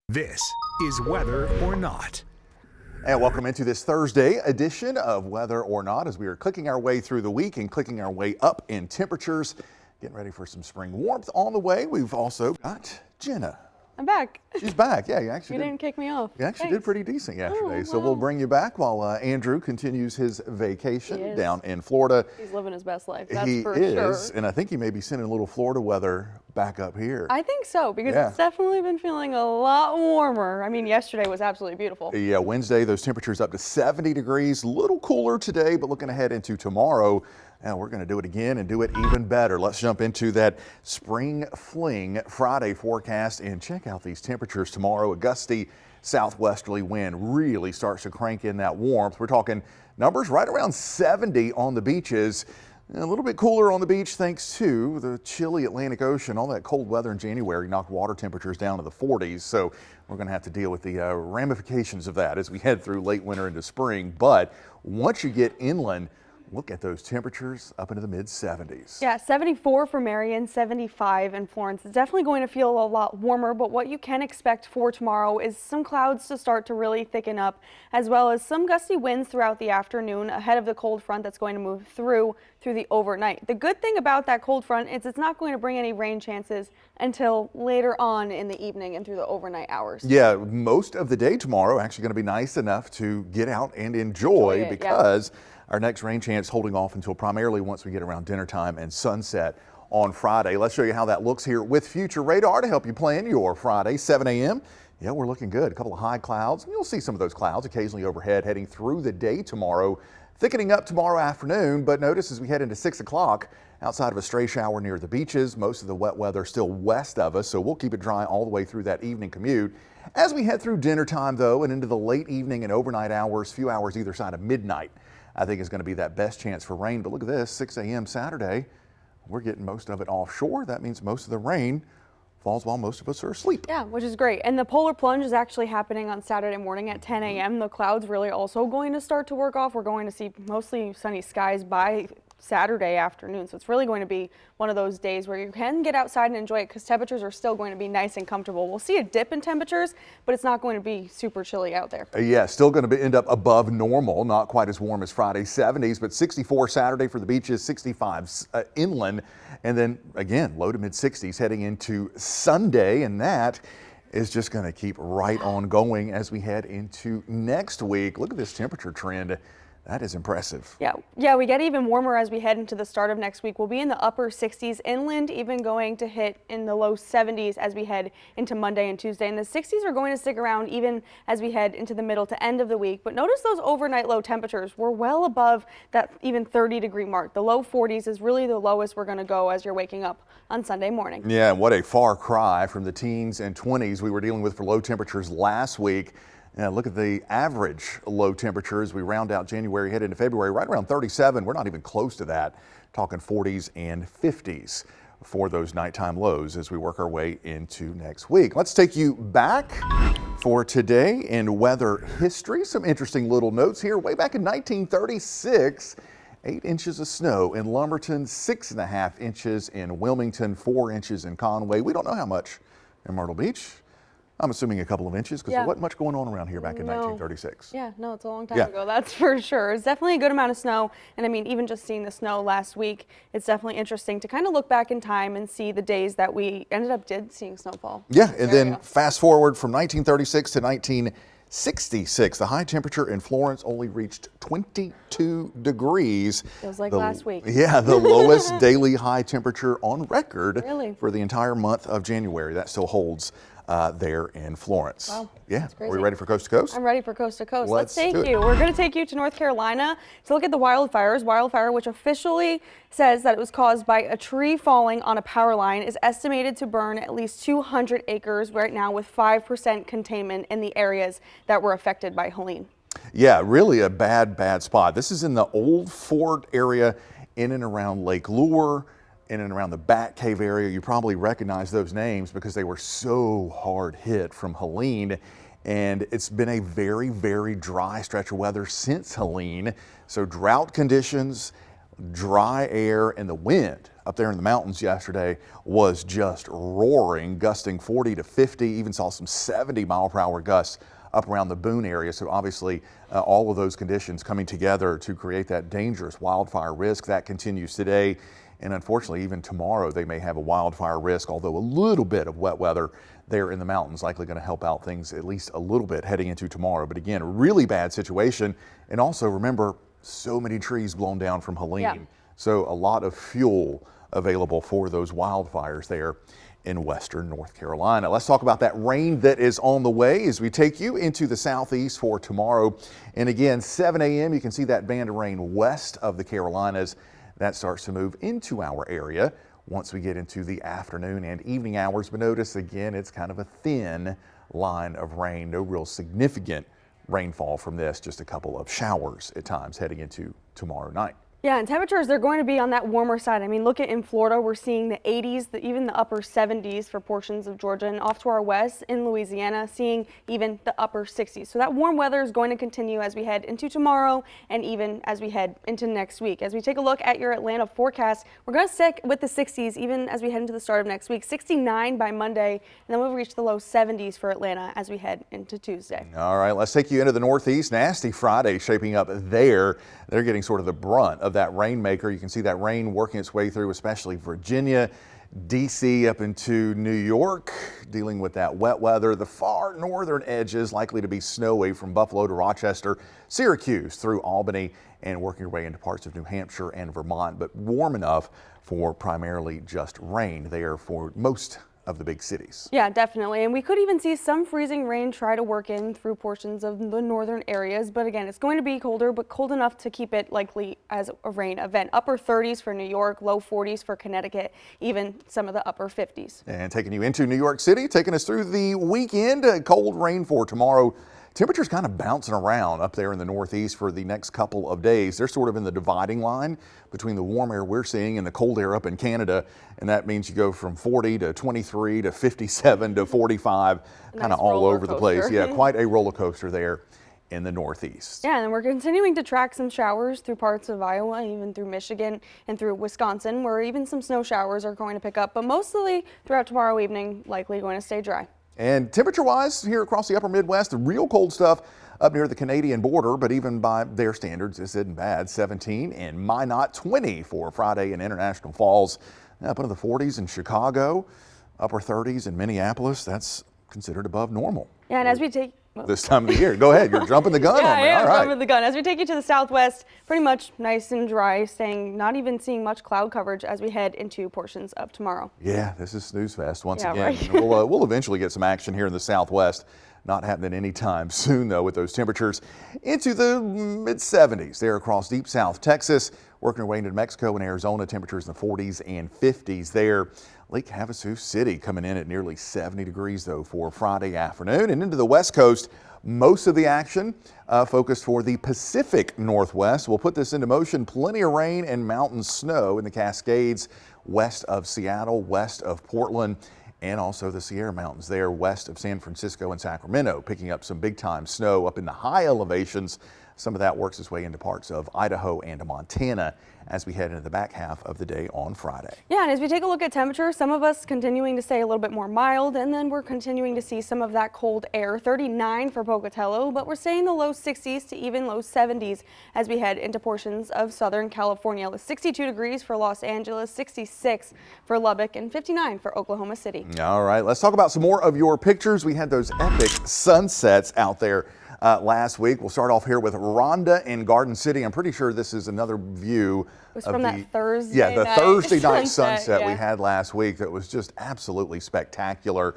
This is Weather or Not. And welcome into this Thursday edition of Weather or Not as we are clicking our way through the week and clicking our way up in temperatures. Getting ready for some spring warmth on the way. We've also got Jenna. I'm back. She's back. Yeah, you actually didn't kick me off. You actually did pretty decent yesterday. Oh, So wow. we'll bring you back while Andrew continues his vacation He is. down in Florida. He's living his best life, that's He for is, sure. and I think he may be sending a little Florida weather back up here. I think so, because Yeah. it's definitely been feeling a lot warmer. I mean, yesterday was absolutely beautiful. Yeah, Wednesday, those temperatures up to 70 degrees, a little cooler today, but looking ahead into tomorrow, we're going to do it again and do it even better. Let's jump into that spring fling Friday forecast and check out these temperatures tomorrow. A gusty southwesterly wind really starts to crank in that warmth. We're talking numbers right around 70 on the beaches. A little bit cooler on the beach thanks to the chilly Atlantic Ocean. All that cold weather in January knocked water temperatures down to the 40s. So we're going to have to deal with the ramifications of that as we head through late winter into spring. But once you get inland, look at those temperatures up into the mid 70s. Yeah, 74 for Marion, 75 in Florence. It's definitely going to feel a lot warmer, but what you can expect for tomorrow is some clouds to start to really thicken up, as well as some gusty winds throughout the afternoon ahead of the cold front that's going to move through the overnight. The good thing about that cold front is it's not going to bring any rain chances until later on in the evening and through the overnight hours. Yeah, most of the day tomorrow actually going to be nice enough to get out and enjoy it, because our next rain chance holding off until primarily once we get around dinner time and sunset on Friday. Let's show you how that looks here with Future Radar to help you plan your Friday, 7 a.m. Yeah, we're looking good. A couple of high clouds. You'll see some of those clouds occasionally overhead heading through the day tomorrow. Thickening up tomorrow afternoon, but notice as we head into 6 o'clock, outside of a stray shower near the beaches, most of the wet weather still west of us, so we'll keep it dry all the way through that evening commute. As we head through dinner time, though, and into the late evening and overnight hours, few hours either side of midnight, I think is going to be that best chance for rain. But look at this, 6 a.m. Saturday, we're getting most of it offshore. That means most of the rain falls while most of us are asleep. Yeah, which is great. And the polar plunge is actually happening on Saturday morning at 10 a.m. The clouds really also going to start to work off. We're going to see mostly sunny skies by Saturday afternoon. So it's really going to be one of those days where you can get outside and enjoy it because temperatures are still going to be nice and comfortable. We'll see a dip in temperatures, but it's not going to be super chilly out there. Yeah, still going to end up above normal, not quite as warm as Friday, 70s, but 64 Saturday for the beaches, 65 inland, and then again, low to mid 60s heading into Sunday, and that is just going to keep right on going as we head into next week. Look at this temperature trend. That is impressive. Yeah, we get even warmer as we head into the start of next week. We'll be in the upper 60s inland, even going to hit in the low 70s as we head into Monday and Tuesday. And the 60s are going to stick around even as we head into the middle to end of the week. But notice those overnight low temperatures were well above that even 30-degree mark. The low 40s is really the lowest we're going to go as you're waking up on Sunday morning. Yeah, and what a far cry from the teens and 20s we were dealing with for low temperatures last week. Look at the average low temperatures. We round out January, head into February, right around 37. We're not even close to that. Talking 40s and 50s for those nighttime lows as we work our way into next week. Let's take you back for today in weather history. Some interesting little notes here. Way back in 1936, 8 inches of snow in Lumberton, 6.5 inches in Wilmington, 4 inches in Conway. We don't know how much in Myrtle Beach. I'm assuming a couple of inches because there wasn't much going on around here back in 1936. Yeah, no, it's a long time ago, that's for sure. It's definitely a good amount of snow. And I mean, even just seeing the snow last week, it's definitely interesting to kind of look back in time and see the days that we ended up seeing snowfall. Yeah, and then fast forward from 1936 to 1966, the high temperature in Florence only reached 22 degrees. Feels like last week. Yeah, the lowest daily high temperature on record Really? for the entire month of January. That still holds there in Florence. Wow, yeah, are we ready for coast to coast? I'm ready for coast to coast. Let's take do it. you. We're going to take you to North Carolina to look at the wildfires. Wildfire, which officially says that it was caused by a tree falling on a power line, is estimated to burn at least 200 acres right now with 5% containment in the areas that were affected by Helene. Yeah, really a bad spot. This is in the Old Fort area in and around Lake Lure, in and around the Bat Cave area. You probably recognize those names because they were so hard hit from Helene. And it's been a very dry stretch of weather since Helene. So drought conditions, dry air, and the wind up there in the mountains yesterday was just roaring, gusting 40 to 50, even saw some 70-mile-per-hour gusts up around the Boone area. So obviously all of those conditions coming together to create that dangerous wildfire risk that continues today. And unfortunately, even tomorrow, they may have a wildfire risk, although a little bit of wet weather there in the mountains likely going to help out things at least a little bit heading into tomorrow. But again, a really bad situation. And also remember, so many trees blown down from Helene. Yeah. So a lot of fuel available for those wildfires there in western North Carolina. Let's talk about that rain that is on the way as we take you into the southeast for tomorrow. And again, 7 a.m. you can see that band of rain west of the Carolinas. That starts to move into our area once we get into the afternoon and evening hours. But notice again, it's kind of a thin line of rain. No real significant rainfall from this, just a couple of showers at times heading into tomorrow night. Yeah, and temperatures, they're going to be on that warmer side. I mean, look at in Florida, we're seeing the 80s, even the upper 70s for portions of Georgia, and off to our west in Louisiana, seeing even the upper 60s. So that warm weather is going to continue as we head into tomorrow and even as we head into next week. As we take a look at your Atlanta forecast, we're going to stick with the 60s even as we head into the start of next week. 69 by Monday, and then we'll reach the low 70s for Atlanta as we head into Tuesday. All right, let's take you into the Northeast. Nasty Friday shaping up there. They're getting sort of the brunt of that rainmaker. You can see that rain working its way through, especially Virginia, D.C. up into New York, dealing with that wet weather. The far northern edges likely to be snowy from Buffalo to Rochester, Syracuse through Albany, and working your way into parts of New Hampshire and Vermont, but warm enough for primarily just rain there for most of the big cities. Yeah, definitely. And we could even see some freezing rain try to work in through portions of the northern areas. But again, it's going to be colder, but cold enough to keep it likely as a rain event. Upper 30s for New York, low 40s for Connecticut, even some of the upper 50s. And taking you into New York City, taking us through the weekend, cold rain for tomorrow. Temperatures kind of bouncing around up there in the Northeast for the next couple of days. They're sort of in the dividing line between the warm air we're seeing and the cold air up in Canada. And that means you go from 40 to 23 to 57 to 45, kind of all over the place. Yeah, quite a roller coaster there in the Northeast. Yeah, and we're continuing to track some showers through parts of Iowa, even through Michigan and through Wisconsin, where even some snow showers are going to pick up. But mostly throughout tomorrow evening, likely going to stay dry. And temperature-wise, here across the upper Midwest, the real cold stuff up near the Canadian border, but even by their standards, this isn't bad. 17 in Minot, 20 for Friday in International Falls, up into the 40s in Chicago, upper 30s in Minneapolis. That's considered above normal. Yeah, and as we take this time of the year. Go ahead, you're jumping the gun on me. Yeah, all right. jumping the gun. As we take you to the southwest, pretty much nice and dry, not even seeing much cloud coverage as we head into portions of tomorrow. Yeah, this is snooze fest once again. Right. We'll eventually get some action here in the southwest. Not happening anytime soon, though, with those temperatures into the mid-70s there across deep south Texas, working our way into Mexico and Arizona, temperatures in the 40s and 50s there. Lake Havasu City coming in at nearly 70 degrees, though, for Friday afternoon. And into the West Coast, most of the action focused for the Pacific Northwest. We'll put this into motion. Plenty of rain and mountain snow in the Cascades west of Seattle, west of Portland, and also the Sierra Mountains there west of San Francisco and Sacramento, picking up some big-time snow up in the high elevations. Some of that works its way into parts of Idaho and Montana as we head into the back half of the day on Friday. Yeah, and as we take a look at temperature, some of us continuing to stay a little bit more mild, and then we're continuing to see some of that cold air. 39 for Pocatello, but we're staying the low 60s to even low 70s as we head into portions of Southern California. 62 degrees for Los Angeles, 66 for Lubbock, and 59 for Oklahoma City. All right, let's talk about some more of your pictures. We had those epic sunsets out there last week. We'll start off here with Rhonda in Garden City. I'm pretty sure this is another view It was from that Thursday Yeah, the night Thursday night sunset yeah. we had last week that was just absolutely spectacular.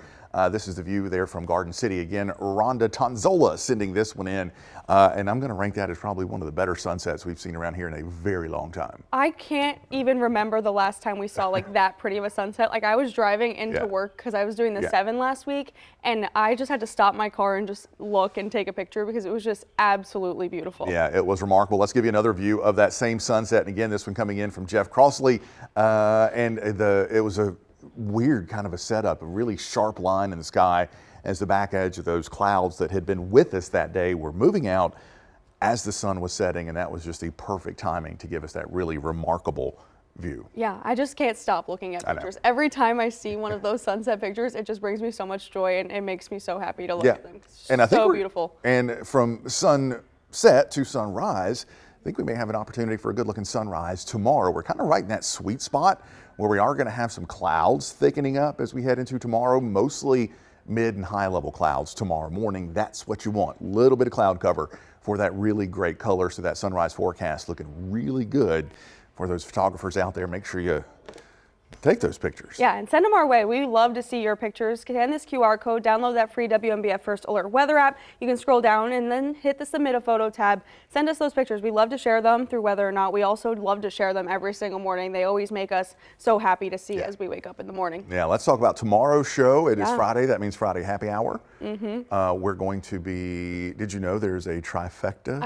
This is the view there from Garden City. Again, Rhonda Tonzola sending this one in. And I'm going to rank that as probably one of the better sunsets we've seen around here in a very long time. I can't even remember the last time we saw like that pretty of a sunset. Like I was driving into work because I was doing the 7 last week, and I just had to stop my car and just look and take a picture because it was just absolutely beautiful. Yeah, it was remarkable. Let's give you another view of that same sunset. And again, this one coming in from Jeff Crossley. It was a weird kind of a setup, a really sharp line in the sky as the back edge of those clouds that had been with us that day were moving out as the sun was setting, and that was just the perfect timing to give us that really remarkable view. Yeah, I just can't stop looking at pictures. Every time I see one of those sunset pictures, it just brings me so much joy, and it makes me so happy to look at them. It's and I think so beautiful. And from sunset to sunrise, I think we may have an opportunity for a good looking sunrise tomorrow. We're kind of right in that sweet spot where we are going to have some clouds thickening up as we head into tomorrow, mostly mid and high level clouds tomorrow morning. That's what you want. A little bit of cloud cover for that really great color. So that sunrise forecast looking really good for those photographers out there. Make sure you take those pictures. Yeah, and send them our way. We love to see your pictures. Scan this QR code, download that free WMBF First Alert weather app. You can scroll down and then hit the Submit a Photo tab. Send us those pictures. We love to share them through Weather or Not. We also love to share them every single morning. They always make us so happy to see as we wake up in the morning. Yeah, let's talk about tomorrow's show. It is Friday. That means Friday happy hour. We're going to be, did you know there's a trifecta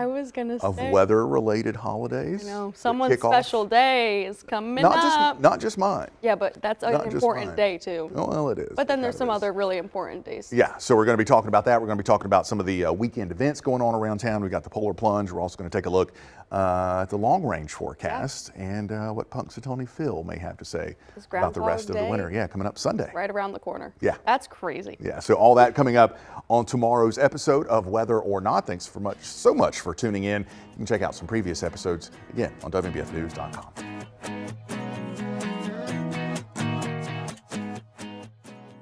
of weather-related holidays? I know. Someone's special day is coming up. Not just mine. Yeah, but that's an important day too. Well, it is. But then there's some other really important days. Yeah, so we're going to be talking about that. We're going to be talking about some of the weekend events going on around town. We got the polar plunge. We're also going to take a look at the long range forecast and what Punxsutawney Phil may have to say about the rest of the winter. Yeah, coming up Sunday. Right around the corner. Yeah. That's crazy. Yeah, so all that coming up on tomorrow's episode of Weather or Not. Thanks so much for tuning in. You can check out some previous episodes again on WMBFnews.com.